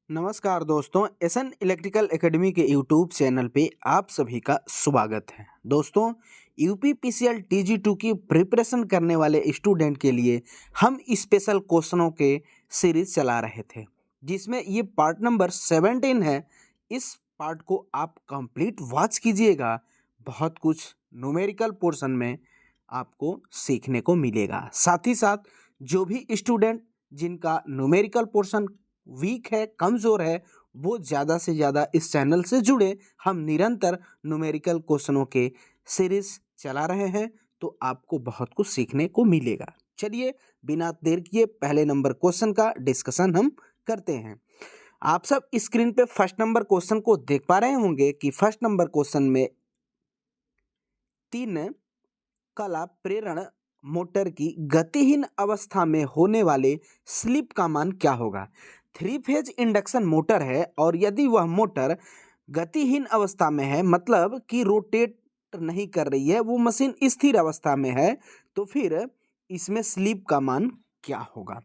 नमस्कार दोस्तों, SN electrical academy के यूट्यूब चैनल पे आप सभी का स्वागत है। दोस्तों, यूपीपीसीएल टीजी2 की प्रिपरेशन करने वाले स्टूडेंट के लिए हम स्पेशल क्वेश्चनों के सीरीज चला रहे थे, जिसमें ये पार्ट नंबर 17 है। इस पार्ट को आप कंप्लीट वॉच कीजिएगा। बहुत कुछ न्यूमेरिकल पोर्शन में आपको सीखने को मिलेगा। साथ ही साथ जो भी स्टूडेंट जिनका न्यूमेरिकल पोर्शन वीक है, कमज़ोर है, वो ज़्यादा से ज़्यादा इस चैनल से जुड़े। हम निरंतर न्यूमेरिकल क्वेश्चनों के सीरीज चला रहे हैं, तो आपको बहुत कुछ सीखने को मिलेगा। चलिए बिना देर किए पहले नंबर क्वेश्चन का डिस्कशन हम करते हैं। आप सब स्क्रीन पे फर्स्ट नंबर क्वेश्चन को देख पा रहे होंगे कि फर्स्ट नंबर क्वेश्चन में 3 कला प्रेरण मोटर की गतिहीन अवस्था में होने वाले स्लिप का मान क्या होगा। 3 फेज इंडक्शन मोटर है और यदि वह मोटर गतिहीन अवस्था में है, मतलब कि रोटेट नहीं कर रही है, वो मशीन स्थिर अवस्था में है, तो फिर इसमें स्लिप का मान क्या होगा।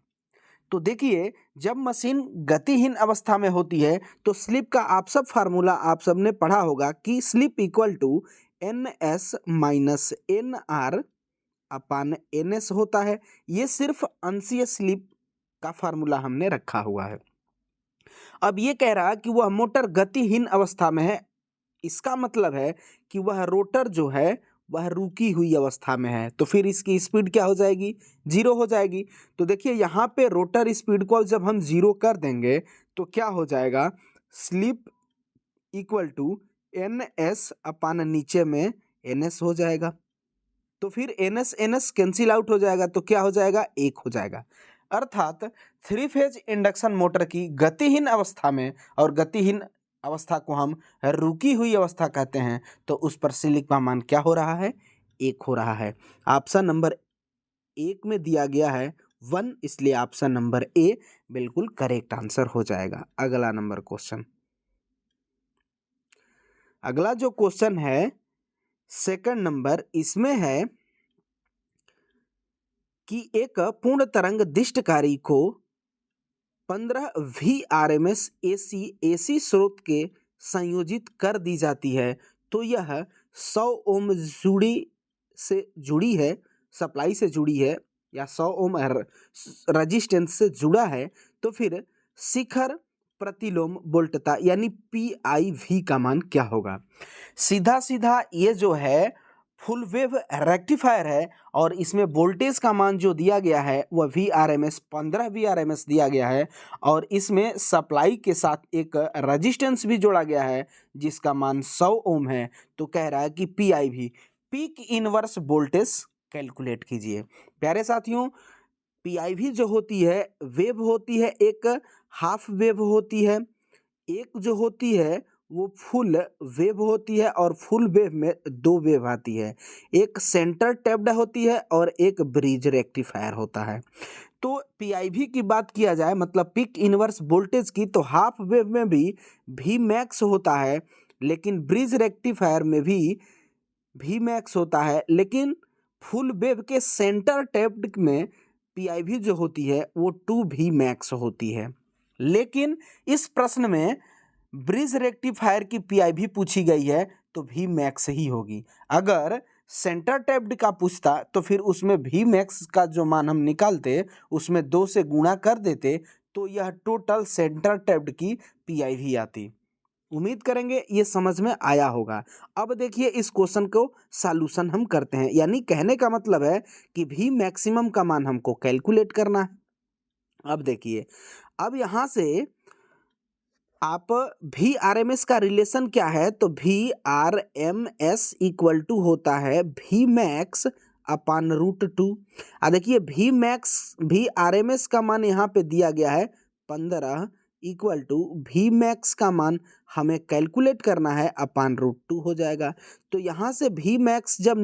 तो देखिए, जब मशीन गतिहीन अवस्था में होती है तो स्लिप का आप सब फार्मूला आप सब ने पढ़ा होगा कि slip equal to NS minus NR upon NS होता है। ये सिर्फ अंशीय स्लिप का फार्मूला हमने रखा हुआ है। अब ये कह रहा कि वह मोटर गतिहीन अवस्था में है, इसका मतलब है कि वह रोटर जो है वह रुकी हुई अवस्था में है, तो फिर इसकी स्पीड क्या हो जाएगी, 0 हो जाएगी। तो देखिए यहाँ पे रोटर स्पीड को जब हम 0 कर देंगे तो क्या हो जाएगा, स्लिप इक्वल टू NS अपान नीचे में NS हो जाएगा। तो फिर NS कैंसिल आउट हो जाएगा, तो क्या हो जाएगा, 1 हो जाएगा। अर्थात 3 फेज इंडक्शन मोटर की गतिहीन अवस्था में, और गतिहीन अवस्था को हम रुकी हुई अवस्था कहते हैं, तो उस पर स्लिप का मान क्या हो रहा है, 1 हो रहा है। ऑप्शन नंबर 1 में दिया गया है 1, इसलिए ऑप्शन नंबर ए बिल्कुल करेक्ट आंसर हो जाएगा। अगला नंबर क्वेश्चन, अगला जो क्वेश्चन है सेकंड नंबर, इसमें है कि एक पूर्ण तरंग दिष्टकारी को 15 VRMS AC स्रोत के संयोजित कर दी जाती है, तो यह 100 ओम जुड़ी है, सप्लाई से जुड़ी है, या 100 ओम रजिस्टेंस से जुड़ा है, तो फिर शिखर प्रतिलोम वोल्टता यानी PIV का मान क्या होगा। सीधा सीधा ये जो है फुल वेव रेक्टिफायर है, और इसमें वोल्टेज का मान जो दिया गया है वह VRMS 15 VRMS दिया गया है, और इसमें सप्लाई के साथ एक रेजिस्टेंस भी जोड़ा गया है जिसका मान 100 ओम है। तो कह रहा है कि PIV peak inverse voltage calculate कीजिए। प्यारे साथियों, PIV जो होती है वेव होती है, एक हाफ वेव होती है, एक जो होती है वो फुल वेव होती है, और फुल वेव में 2 वेव आती है, एक सेंटर टैप्ड होती है और एक ब्रिज रेक्टिफायर होता है। तो PIV की बात किया जाए, मतलब पीक इनवर्स वोल्टेज की, तो हाफ वेव में भी V मैक्स होता है, लेकिन ब्रिज रेक्टिफायर में भी V मैक्स होता है, लेकिन फुल वेव के सेंटर टैप्ड में PIV जो होती है वो 2V मैक्स होती है। लेकिन इस प्रश्न में ब्रिज रेक्टिफायर की PIV पूछी गई है तो V मैक्स ही होगी। अगर सेंटर टैप्ड का पूछता तो फिर उसमें V मैक्स का जो मान हम निकालते उसमें 2 से गुणा कर देते, तो यह टोटल सेंटर टैप्ड की PIV आती। उम्मीद करेंगे ये समझ में आया होगा। अब देखिए इस क्वेश्चन को सॉल्यूशन हम करते हैं, यानी कहने का मतलब है कि V मैक्सिमम का मान हमको कैलकुलेट करना है। अब देखिए, अब यहाँ से आप VRMS का रिलेशन क्या है, तो VRMS इक्वल टू होता है V मैक्स अपान √2। देखिए VRMS का मान यहाँ पे दिया गया है 15 इक्वल टू V मैक्स का मान हमें कैलकुलेट करना है अपान √2 हो जाएगा। तो यहाँ से V मैक्स जब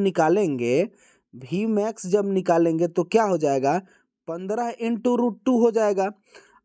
निकालेंगे तो क्या हो जाएगा, 15 इंटू √2 हो जाएगा।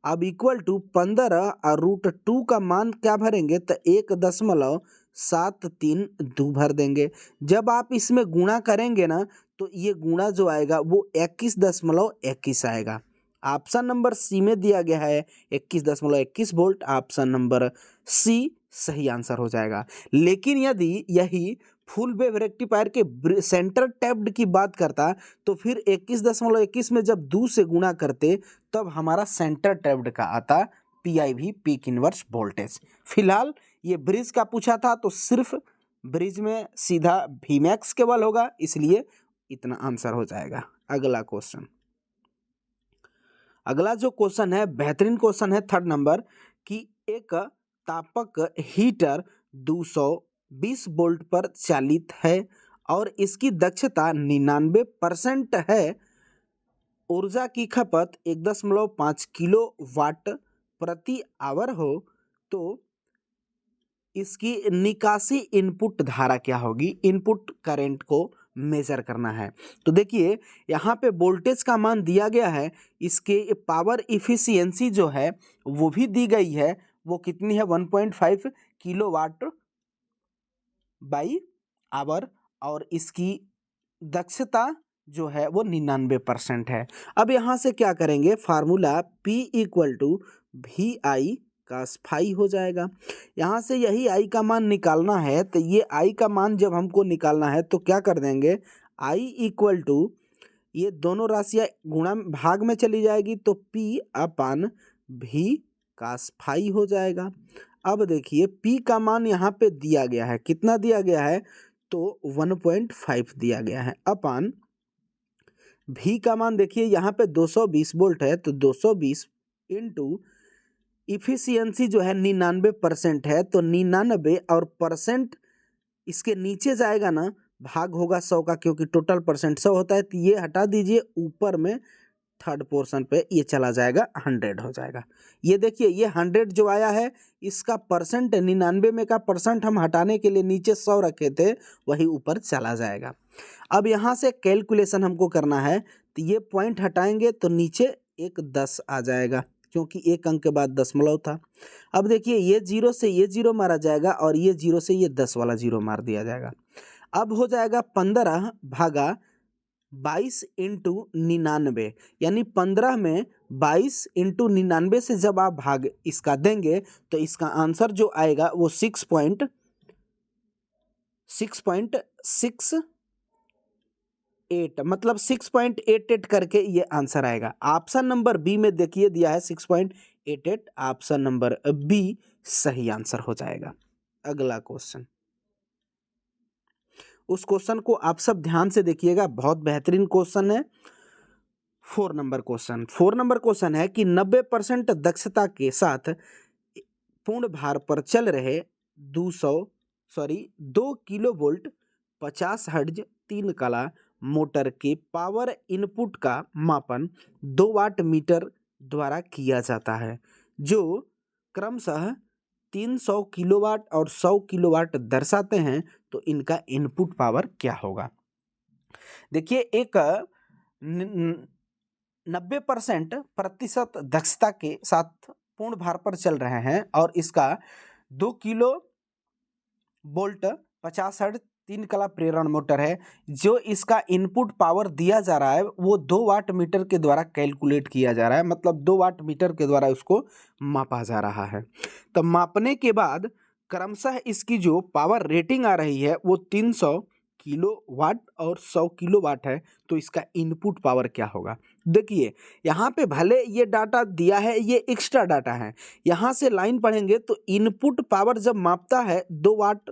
अब इक्वल टू 15 और √2 का मान क्या भरेंगे, तो 1.73 भर देंगे। जब आप इसमें गुणा करेंगे ना, तो ये गुणा जो आएगा वो 21.21 आएगा। ऑप्शन नंबर सी में दिया गया है 21.21 वोल्ट। ऑप्शन नंबर सी सही आंसर हो जाएगा। लेकिन यदि यही फुल वेव रेक्टिफायर के सेंटर टैप्ड की बात करता तो फिर 21.21 में जब 2 से गुणा करते तब हमारा सेंटर टैप्ड का आता PIV, पीक इनवर्स वोल्टेज। फिलहाल ये ब्रिज का पूछा था तो सिर्फ ब्रिज में सीधा Vmax केवल होगा, इसलिए इतना आंसर हो जाएगा। अगला क्वेश्चन, अगला जो क्वेश्चन है बेहतरीन क्वेश्चन है 3rd नंबर कि एक तापक हीटर 220 वोल्ट पर चालित है और इसकी दक्षता 99% है। ऊर्जा की खपत 1.5 किलो वाट प्रति आवर हो तो इसकी निकासी इनपुट धारा क्या होगी? इनपुट करंट को मेजर करना है। तो देखिए यहाँ पे वोल्टेज का मान दिया गया है, इसके पावर इफिशियंसी जो है वो भी दी गई है, वो कितनी है 1.5 किलोवाट बाई आवर और इसकी दक्षता जो है वो 99% है। अब यहाँ से क्या करेंगे, formula P = VI cos phi हो जाएगा। यहाँ से यही I का मान निकालना है, तो ये I का मान जब हमको निकालना है तो क्या कर देंगे, I = ये दोनों राशियाँ गुणा भाग में चली जाएगी तो P/V cos phi हो जाएगा। अब देखिए P का मान यहाँ पे दिया गया है, कितना दिया गया है तो 1.5 दिया गया है, अपान V का मान देखिए यहाँ पे 220 वोल्ट है तो 220 इंटू इफिशियंसी जो है 99% है तो 99 और परसेंट इसके नीचे जाएगा ना, भाग होगा 100 का, क्योंकि टोटल परसेंट 100 होता है, तो ये हटा दीजिए, ऊपर में थर्ड पोर्शन पे ये चला जाएगा 100 हो जाएगा। ये देखिए ये 100 जो आया है इसका परसेंट 99 में का परसेंट हम हटाने के लिए नीचे 100 रखे थे, वही ऊपर चला जाएगा। अब यहाँ से कैलकुलेशन हमको करना है, तो ये पॉइंट हटाएंगे तो नीचे एक 10 आ जाएगा, क्योंकि एक अंक के बाद दशमलव था। अब देखिए ये 0 से ये 0 मारा जाएगा और ये 0 से ये 10 वाला 0 मार दिया जाएगा। अब हो जाएगा 15 भागा 22 इंटू 99, यानी 15 में 22 इंटू 99 से जब आप भाग इसका देंगे तो इसका आंसर जो आएगा वो 6.68 मतलब 6.88 करके ये आंसर आएगा। ऑप्शन नंबर बी में देखिए दिया है 6.88, ऑप्शन नंबर बी सही आंसर हो जाएगा। अगला क्वेश्चन, उस क्वेश्चन को आप सब ध्यान से देखिएगा, बहुत बेहतरीन क्वेश्चन है। 4 नंबर क्वेश्चन है कि 90% दक्षता के साथ पूर्ण भार पर चल रहे 2 किलोवोल्ट 50 हर्ट्ज 3 कला मोटर के पावर इनपुट का मापन 2 वाट मीटर द्वारा किया जाता है, जो क्रमशः 300 किलोवाट और 100 किलोवाट दर्शाते हैं, तो इनका इनपुट पावर क्या होगा? देखिए एक 90% दक्षता के साथ पूर्ण भार पर चल रहे हैं और इसका 2 किलो वोल्ट 50 हर्ट्ज 3 कला प्रेरण मोटर है, जो इसका इनपुट पावर दिया जा रहा है वो 2 वाट मीटर के द्वारा कैलकुलेट किया जा रहा है, मतलब 2 वाट मीटर के द्वारा उसको मापा जा रहा है। तो मापने के बाद क्रमशः इसकी जो पावर रेटिंग आ रही है वो 300 किलोवाट और 100 किलोवाट है, तो इसका इनपुट पावर क्या होगा? देखिए यहाँ पे भले ये डाटा दिया है, ये एक्स्ट्रा डाटा है, यहाँ से लाइन पढ़ेंगे तो इनपुट पावर जब मापता है 2 वाट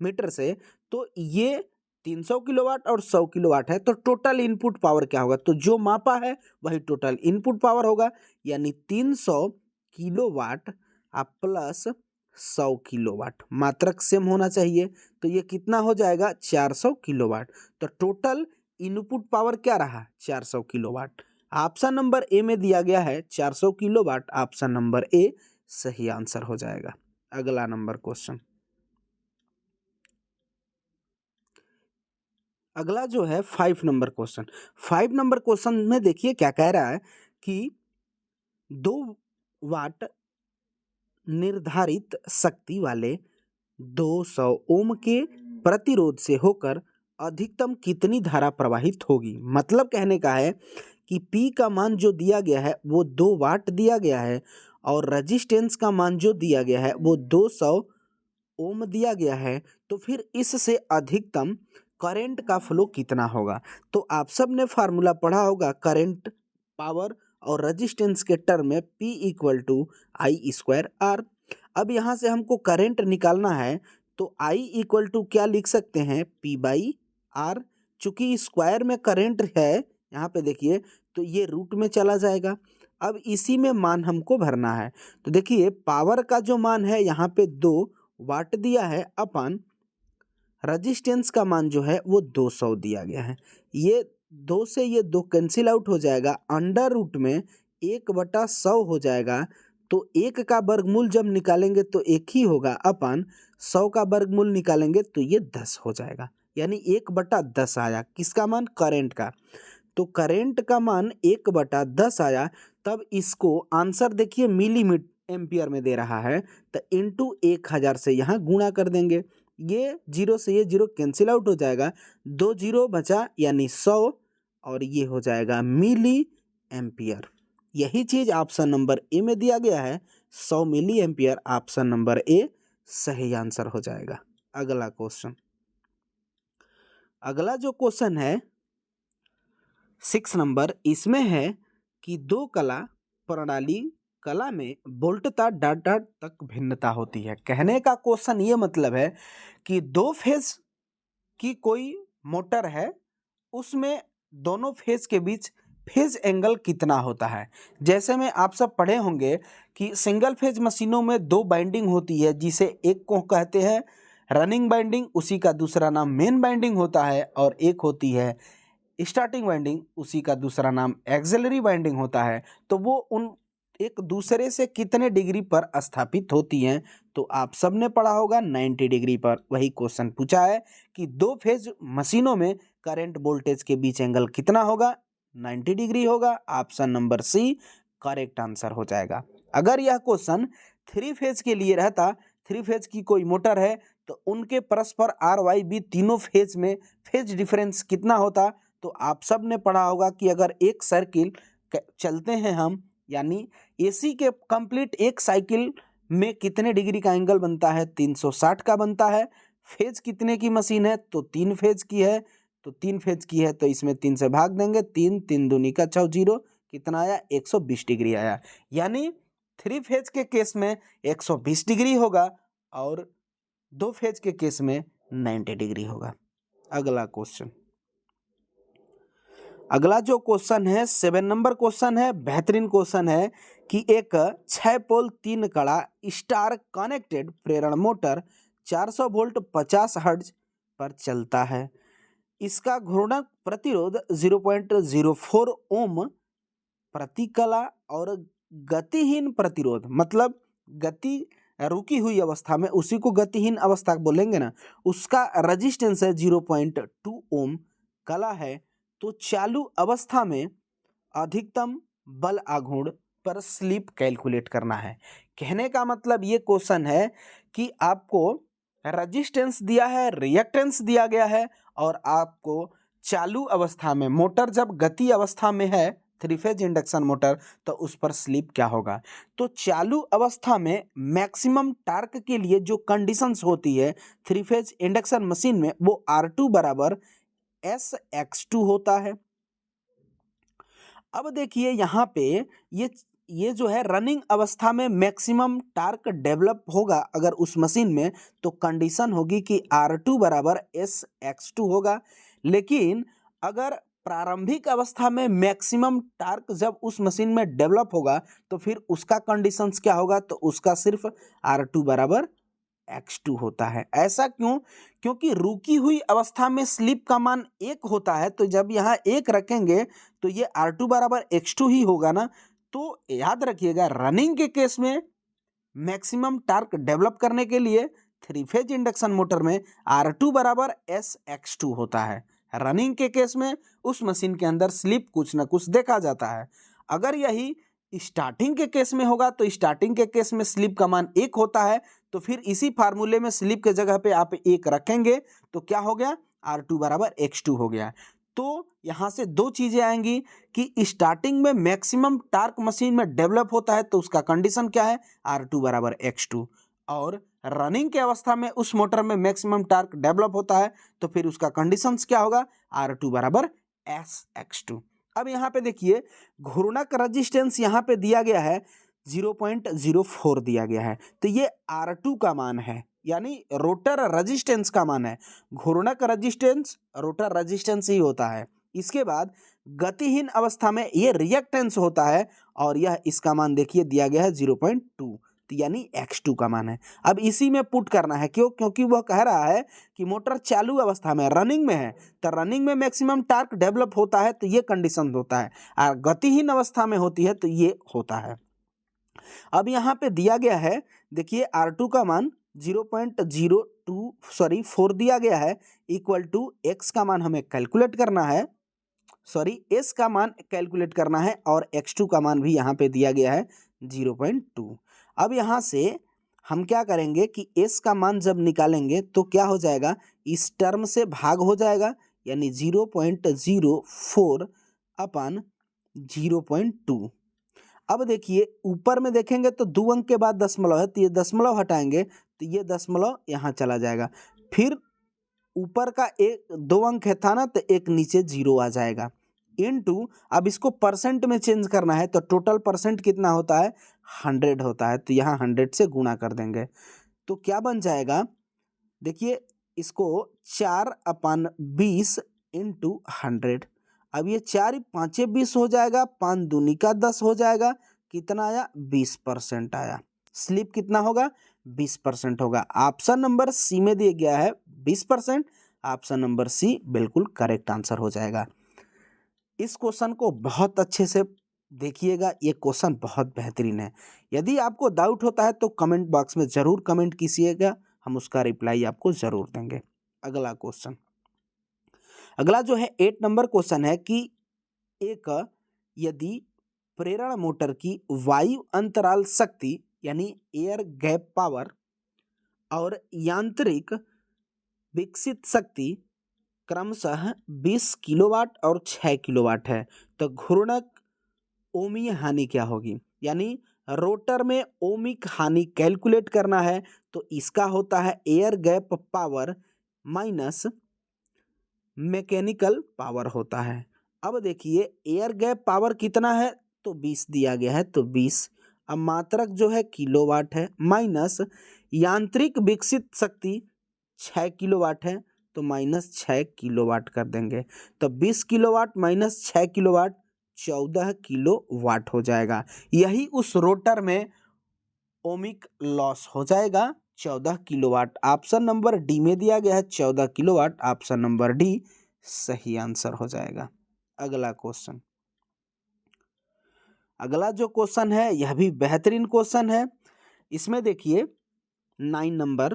मीटर से, तो ये 300 किलोवाट और 100 किलोवाट है, तो टोटल इनपुट पावर क्या होगा? तो जो मापा है वही टोटल इनपुट पावर होगा, यानी 300 किलोवाट प्लस 100 किलोवाट, मात्रक सेम होना चाहिए, तो ये कितना हो जाएगा 400 किलोवाट। तो टोटल इनपुट पावर क्या रहा? 400 किलोवाट। ऑप्शन नंबर ए में दिया गया है 400 किलोवाट, ऑप्शन नंबर ए सही आंसर हो जाएगा। अगला नंबर क्वेश्चन, अगला जो है 5 नंबर क्वेश्चन। 5 नंबर क्वेश्चन में देखिए क्या कह रहा है कि 2 वाट निर्धारित शक्ति वाले 200 ओम के प्रतिरोध से होकर अधिकतम कितनी धारा प्रवाहित होगी? मतलब कहने का है कि P का मान जो दिया गया है वो 2 वाट दिया गया है और रेजिस्टेंस का मान जो दिया गया है वो 200 ओम दिया गया है, तो फिर इससे अधिकतम करंट का फ्लो कितना होगा। तो आप सब ने फार्मूला पढ़ा होगा करंट, पावर और रेजिस्टेंस के टर्म में P equal to I square R. अब यहाँ से हमको करंट निकालना है तो I इक्वल टू क्या लिख सकते हैं, P बाई आर। चूंकि स्क्वायर में करंट है यहाँ पे देखिए तो ये रूट में चला जाएगा। अब इसी में मान हमको भरना है। तो देखिए पावर का जो मान है यहाँ पे 2 वाट दिया है अपन रेजिस्टेंस का मान जो है वो 200 दिया गया है। ये 2 से ये 2 कैंसिल आउट हो जाएगा, अंडर रूट में 1/100 हो जाएगा। तो 1 का वर्गमूल जब निकालेंगे तो 1 ही होगा, अपन 100 का वर्गमूल निकालेंगे तो ये 10 हो जाएगा, यानी 1/10 आया। किसका मान, करंट का। तो करंट का मान 1/10 आया। तब इसको आंसर देखिए मिली एम्पियर में दे रहा है तो इंटू 1000 से यहाँ गुणा कर देंगे। ये 0 से ये 0 कैंसिल आउट हो जाएगा, 2 0 बचा यानी 100 और ये हो जाएगा मिली एम्पियर। यही चीज ऑप्शन नंबर ए में दिया गया है, 100 milli ampere. Option number A सही आंसर हो जाएगा। अगला क्वेश्चन, अगला जो क्वेश्चन है 6 नंबर, इसमें है कि दो कला में वोल्टता डाटा तक भिन्नता होती है। कहने का क्वेश्चन ये मतलब है कि 2 फेज की कोई मोटर है, उसमें दोनों फेज के बीच फेज एंगल कितना होता है। जैसे में आप सब पढ़े होंगे कि सिंगल फेज मशीनों में 2 बाइंडिंग होती है, जिसे एक को कहते हैं रनिंग बाइंडिंग, उसी का दूसरा नाम मेन बाइंडिंग होता है, और एक होती है स्टार्टिंग बाइंडिंग, उसी का दूसरा नाम एक्सिलरी बाइंडिंग होता है। तो वो उन एक दूसरे से कितने डिग्री पर स्थापित होती हैं। तो आप सब ने पढ़ा होगा 90 डिग्री पर। वही क्वेश्चन पूछा है कि 2 फेज मशीनों में करंट वोल्टेज के बीच एंगल कितना होगा, 90 डिग्री होगा। Option number C correct answer हो जाएगा। अगर यह क्वेश्चन 3 फेज के लिए रहता, 3 फेज की कोई मोटर है तो उनके परस्पर आर वाई बी तीनों फेज में फेज डिफरेंस कितना होता, तो आप सब ने पढ़ा होगा कि अगर एक सर्किल चलते हैं हम, यानी एसी के कंप्लीट एक साइकिल में कितने डिग्री का एंगल बनता है, 360 का बनता है। फेज कितने की मशीन है, तो 3 फेज की है। तो 3 फेज की है तो इसमें 3 से भाग देंगे, 3 3 दूनी का 6, 0 कितना आया, 120 डिग्री आया। यानी 3 फेज के केस में 120 डिग्री होगा और 2 फेज के केस में 90 डिग्री होगा। अगला क्वेश्चन, अगला जो क्वेश्चन है 7 नंबर क्वेश्चन है, बेहतरीन क्वेश्चन है कि एक 6 पोल 3 कड़ा स्टार कनेक्टेड प्रेरण मोटर 400 वोल्ट 50 हर्ट्ज पर चलता है। इसका घूर्णक प्रतिरोध 0.04 ओम प्रति कला और गतिहीन प्रतिरोध, मतलब गति रुकी हुई अवस्था में उसी को गतिहीन अवस्था बोलेंगे ना, उसका रेजिस्टेंस है 0.2 ओम कला है। तो चालू अवस्था में अधिकतम बल आघूर्ण पर स्लिप कैलकुलेट करना है। कहने का मतलब ये क्वेश्चन है कि आपको रेजिस्टेंस दिया है, रिएक्टेंस दिया गया है, और आपको चालू अवस्था में मोटर जब गति अवस्था में है 3 फेज इंडक्शन मोटर, तो उस पर स्लिप क्या होगा। तो चालू अवस्था में मैक्सिमम टार्क के लिए जो कंडीशंस होती है 3 फेज इंडक्शन मशीन में, वो R2 बराबर SX2 होता है। अब देखिए यहाँ पे ये जो है रनिंग अवस्था में मैक्सिमम टार्क डेवलप होगा अगर उस मशीन में, तो कंडीशन होगी कि R2 बराबर SX2 होगा। लेकिन अगर प्रारंभिक अवस्था में मैक्सिमम टार्क जब उस मशीन में डेवलप होगा तो फिर उसका कंडीशंस क्या होगा, तो उसका सिर्फ R2 बराबर X2 होता है। ऐसा क्यों, क्योंकि रुकी हुई अवस्था में स्लिप का मान 1 होता है, तो जब यहाँ 1 रखेंगे तो ये R2 बराबर X2 ही होगा ना। तो याद रखिएगा रनिंग के केस में मैक्सिमम टार्क डेवलप करने के लिए 3 फेज इंडक्शन मोटर में R2 बराबर SX2 होता है। रनिंग के केस में उस मशीन के अंदर स्लिप कुछ ना कुछ देखा जाता है। अगर यही स्टार्टिंग के केस में होगा तो स्टार्टिंग के केस में स्लिप का मान 1 होता है, तो फिर इसी फार्मूले में स्लिप के जगह पे आप 1 रखेंगे तो क्या हो गया, R2 बराबर X2 हो गया। तो यहाँ से दो चीजें आएंगी कि स्टार्टिंग में मैक्सिमम टार्क मशीन में डेवलप होता है तो उसका कंडीशन क्या है, R2 बराबर X2, और रनिंग के अवस्था में उस मोटर में मैक्सिमम टार्क डेवलप होता है तो फिर उसका कंडीशंस क्या होगा, R2 बराबर SX2। अब यहाँ पे देखिए घूर्णक रेजिस्टेंस यहाँ पे दिया गया है 0.04 दिया गया है, तो ये R2 का मान है, यानी रोटर रेजिस्टेंस का मान है। घूर्णक रेजिस्टेंस रोटर रेजिस्टेंस ही होता है। इसके बाद गतिहीन अवस्था में ये रिएक्टेंस होता है और यह इसका मान देखिए दिया गया है 0.2, तो यानी X2 का मान है। अब इसी में पुट करना है, क्यों, क्योंकि वह कह रहा है कि मोटर चालू अवस्था में रनिंग में है, तो रनिंग में मैक्सिमम टार्क डेवलप होता है तो ये कंडीशन होता है, और गतिहीन अवस्था में होती है तो ये होता है। अब यहाँ पे दिया गया है देखिए R2 का मान 0.04 दिया गया है, इक्वल टू X का मान हमें कैलकुलेट करना है, S का मान कैलकुलेट करना है, और X2 का मान भी यहाँ पे दिया गया है 0.2। अब यहाँ से हम क्या करेंगे कि S का मान जब निकालेंगे तो क्या हो जाएगा, इस टर्म से भाग हो जाएगा, यानी 0.04 अपन 0.2। अब देखिए ऊपर में देखेंगे तो 2 अंक के बाद दशमलव है, तो ये दशमलव हटाएंगे तो ये दशमलव यहाँ चला जाएगा, फिर ऊपर का एक 2 अंक है था ना, तो एक नीचे 0 आ जाएगा, इनटू अब इसको परसेंट में चेंज करना है तो टोटल परसेंट कितना होता है, 100 होता है, तो यहाँ 100 से गुणा कर देंगे तो क्या बन जाएगा, देखिए इसको 4/20 इंटू 100। अब ये 4 5 20 हो जाएगा, 5 दूनी का 10 हो जाएगा, कितना आया 20% आया। स्लिप कितना होगा 20% होगा। ऑप्शन नंबर सी में दिया गया है 20%, ऑप्शन नंबर सी बिल्कुल करेक्ट आंसर हो जाएगा। इस क्वेश्चन को बहुत अच्छे से देखिएगा, ये क्वेश्चन बहुत बेहतरीन है। यदि आपको डाउट होता है तो कमेंट बॉक्स में ज़रूर कमेंट कीजिएगा, हम उसका रिप्लाई आपको ज़रूर देंगे। अगला क्वेश्चन, अगला जो है 8 नंबर क्वेश्चन है कि एक यदि प्रेरण मोटर की वायु अंतराल शक्ति यानी एयर गैप पावर और यांत्रिक विकसित शक्ति क्रमशः 20 किलोवाट और 6 किलोवाट है, तो घूर्णक ओमीय हानि क्या होगी, यानी रोटर में ओमिक हानि कैलकुलेट करना है तो इसका होता है air gap power minus mechanical power होता है। अब देखिए एयर गैप पावर कितना है, तो 20 दिया गया है, तो 20, अब मात्रक जो है किलोवाट है, माइनस यांत्रिक विकसित शक्ति 6 किलोवाट है, तो माइनस 6 किलोवाट कर देंगे, तो 20 किलोवाट माइनस 6 किलोवाट 14 किलोवाट हो जाएगा। यही उस रोटर में ओमिक लॉस हो जाएगा 14 किलोवाट। ऑप्शन नंबर डी में दिया गया है 14 किलोवाट, ऑप्शन नंबर डी सही आंसर हो जाएगा। अगला क्वेश्चन, अगला जो क्वेश्चन है यह भी बेहतरीन क्वेश्चन है। इसमें देखिए 9 नंबर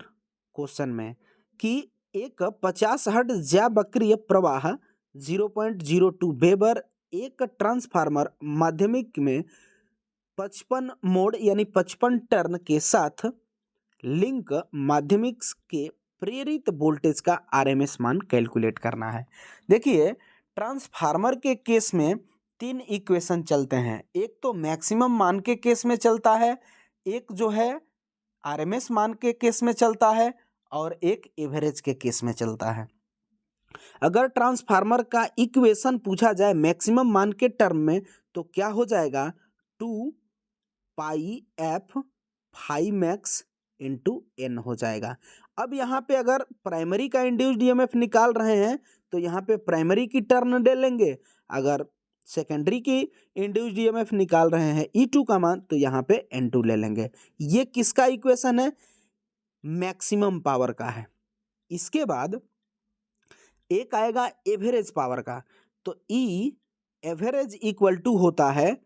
क्वेश्चन में कि एक 50 हर्ट्ज ज्यावक्रीय प्रवाह 0.02 वेबर एक ट्रांसफार्मर माध्यमिक में 55 मोड यानी 55 टर्न के साथ लिंक माध्यमिक के प्रेरित वोल्टेज का आरएमएस मान कैलकुलेट करना है। देखिए ट्रांसफार्मर के केस में 3 इक्वेशन चलते हैं, एक तो मैक्सिमम मान के केस में चलता है, एक जो है आरएमएस मान के केस में चलता है, और एक एवरेज के केस में चलता है। अगर ट्रांसफार्मर का इक्वेशन पूछा जाए मैक्सिमम मान के टर्म में तो क्या हो जाएगा 2 pi F phi max into N हो जाएगा। अब यहाँ पे अगर प्राइमरी का इंड्यूस्ड ईएमएफ निकाल रहे हैं तो यहाँ पे प्राइमरी की टर्न ले लेंगे, अगर सेकेंडरी की इंड्यूस्ड ईएमएफ निकाल रहे हैं E2 का मान तो यहाँ पे N2 ले लेंगे। ये किसका इक्वेशन है, मैक्सिमम पावर का है। इसके बाद एक आएगा एवरेज पावर का, तो E एवरेज इक्वल टू होता है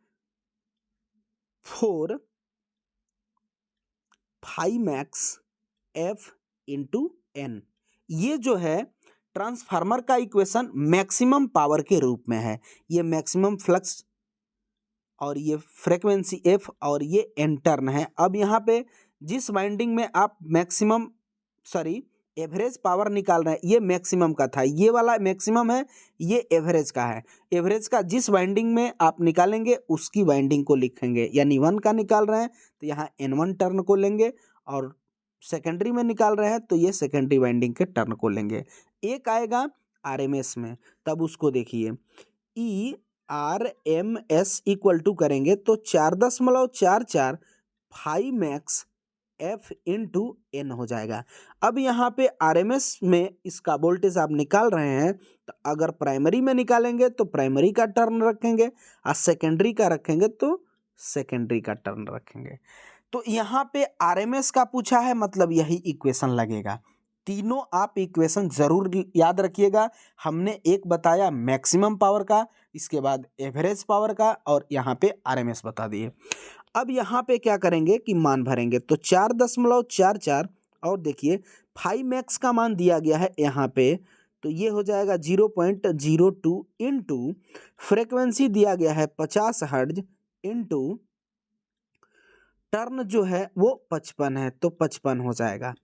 4 phi max F into N. ये जो है ट्रांसफार्मर का इक्वेशन मैक्सिमम पावर के रूप में है, ये मैक्सिमम फ्लक्स और ये फ्रीक्वेंसी एफ और ये एन टर्न है। अब यहाँ पे जिस वाइंडिंग में आप एवरेज पावर निकाल रहे हैं, ये मैक्सिमम का था, ये वाला मैक्सिमम है, ये एवरेज का है। एवरेज का जिस वाइंडिंग में आप निकालेंगे उसकी वाइंडिंग को लिखेंगे, यानी 1 का निकाल रहे हैं तो यहाँ N1 टर्न को लेंगे, और सेकेंडरी में निकाल रहे हैं तो ये सेकेंडरी वाइंडिंग के टर्न को लेंगे। एक आएगा RMS में, तब उसको देखिए ERMS इक्वल टू करेंगे तो 4.44 5 मैक्स F इंटू N हो जाएगा। अब यहाँ पे RMS में इसका वोल्टेज आप निकाल रहे हैं, तो अगर प्राइमरी में निकालेंगे तो प्राइमरी का टर्न रखेंगे, और सेकेंडरी का रखेंगे तो सेकेंडरी का टर्न रखेंगे। तो यहाँ पे RMS का पूछा है, मतलब यही इक्वेशन लगेगा। तीनों आप इक्वेशन जरूर याद रखिएगा। हमने एक बताया मैक्सिमम पावर का, इसके बाद एवरेज पावर का, और यहाँ पे RMS बता दिए। अब यहाँ पे क्या करेंगे कि मान भरेंगे, तो 4.44 और देखिए 5 मैक्स का मान दिया गया है यहाँ पे, तो ये हो जाएगा 0.02 इंटू फ्रेक्वेंसी दिया गया है 50 हर्ट्ज इंटू टर्न जो है वो 55 है, तो 55 हो जाएगा।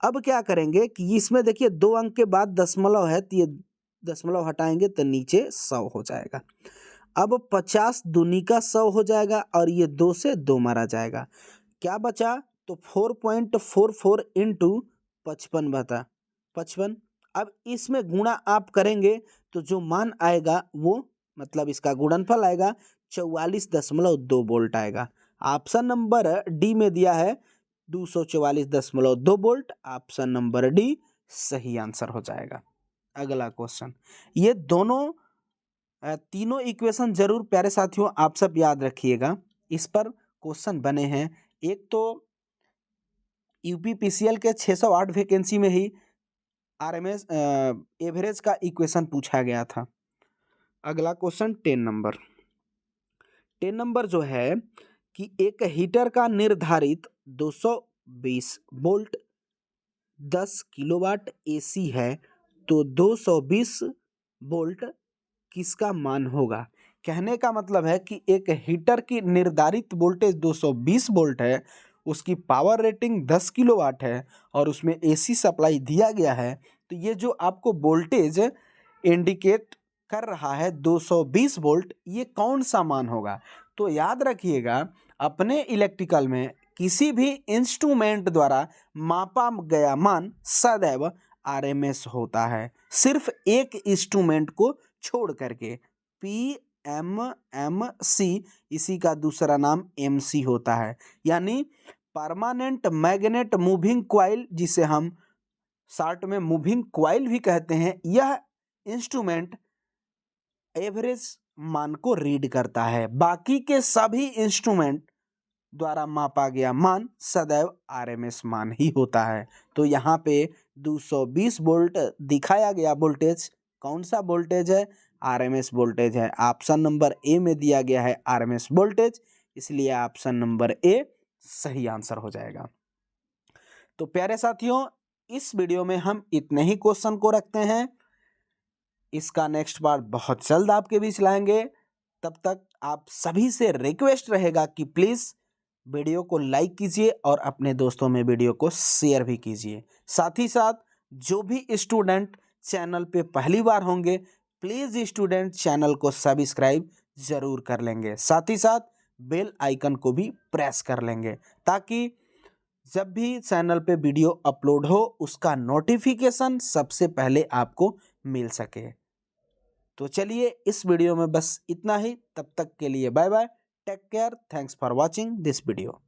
अब क्या करेंगे कि इसमें देखिए 2 अंक के बाद दशमलव है, तो ये दशमलव हटाएंगे तो नीचे 100 हो जाएगा। अब 50 दूनी का 100 हो जाएगा, और ये 2 से 2 मारा जाएगा, क्या बचा, तो 4.44 इंटू 55 बता 55। अब इसमें गुणा आप करेंगे तो जो मान आएगा वो, मतलब इसका गुणनफल आएगा 44.2 वोल्ट आएगा। ऑप्शन नंबर डी में दिया है 244.2 वोल्ट, ऑप्शन नंबर डी सही आंसर हो जाएगा। अगला क्वेश्चन, ये तीनों इक्वेशन जरूर प्यारे साथियों आप सब याद रखिएगा, इस पर क्वेश्चन बने हैं। एक तो UPPCL के 608 वैकेंसी में ही RMS एवरेज का इक्वेशन पूछा गया था। अगला क्वेश्चन 10 नंबर जो है कि एक हीटर का निर्धारित 220 वोल्ट 10 किलोवाट AC है, तो 220 वोल्ट किसका मान होगा। कहने का मतलब है कि एक हीटर की निर्धारित वोल्टेज 220 वोल्ट है, उसकी पावर रेटिंग 10 किलोवाट है, और उसमें AC सप्लाई दिया गया है, तो ये जो आपको वोल्टेज इंडिकेट कर रहा है 220 वोल्ट, ये कौन सा मान होगा। तो याद रखिएगा, अपने इलेक्ट्रिकल में किसी भी इंस्ट्रूमेंट द्वारा मापा गया मान सदैव RMS होता है, सिर्फ एक इंस्ट्रूमेंट को छोड़ करके, PMMC, इसी का दूसरा नाम MC होता है, यानी परमानेंट मैग्नेट मूविंग क्वाइल, जिसे हम शॉर्ट में मूविंग क्वाइल भी कहते हैं। यह इंस्ट्रूमेंट एवरेज मान को रीड करता है, बाकी के सभी इंस्ट्रूमेंट द्वारा मापा गया मान सदैव RMS मान ही होता है। तो यहाँ पे 220 वोल्ट दिखाया गया वोल्टेज कौन सा वोल्टेज है, RMS वोल्टेज है। ऑप्शन नंबर ए में दिया गया है RMS वोल्टेज, इसलिए ऑप्शन नंबर ए सही आंसर हो जाएगा। तो प्यारे साथियों, इस वीडियो में हम इतने ही क्वेश्चन को रखते हैं, इसका नेक्स्ट पार्ट बहुत जल्द आपके बीच लाएंगे। तब तक आप सभी से रिक्वेस्ट रहेगा कि प्लीज़ वीडियो को लाइक कीजिए और अपने दोस्तों में वीडियो को शेयर भी कीजिए। साथ ही साथ जो भी स्टूडेंट चैनल पे पहली बार होंगे, प्लीज़ स्टूडेंट चैनल को सब्सक्राइब ज़रूर कर लेंगे, साथ ही साथ बेल आइकन को भी प्रेस कर लेंगे, ताकि जब भी चैनल पे वीडियो अपलोड हो उसका नोटिफिकेशन सबसे पहले आपको मिल सके। तो चलिए, इस वीडियो में बस इतना ही, तब तक के लिए bye bye, take care, thanks for watching this video.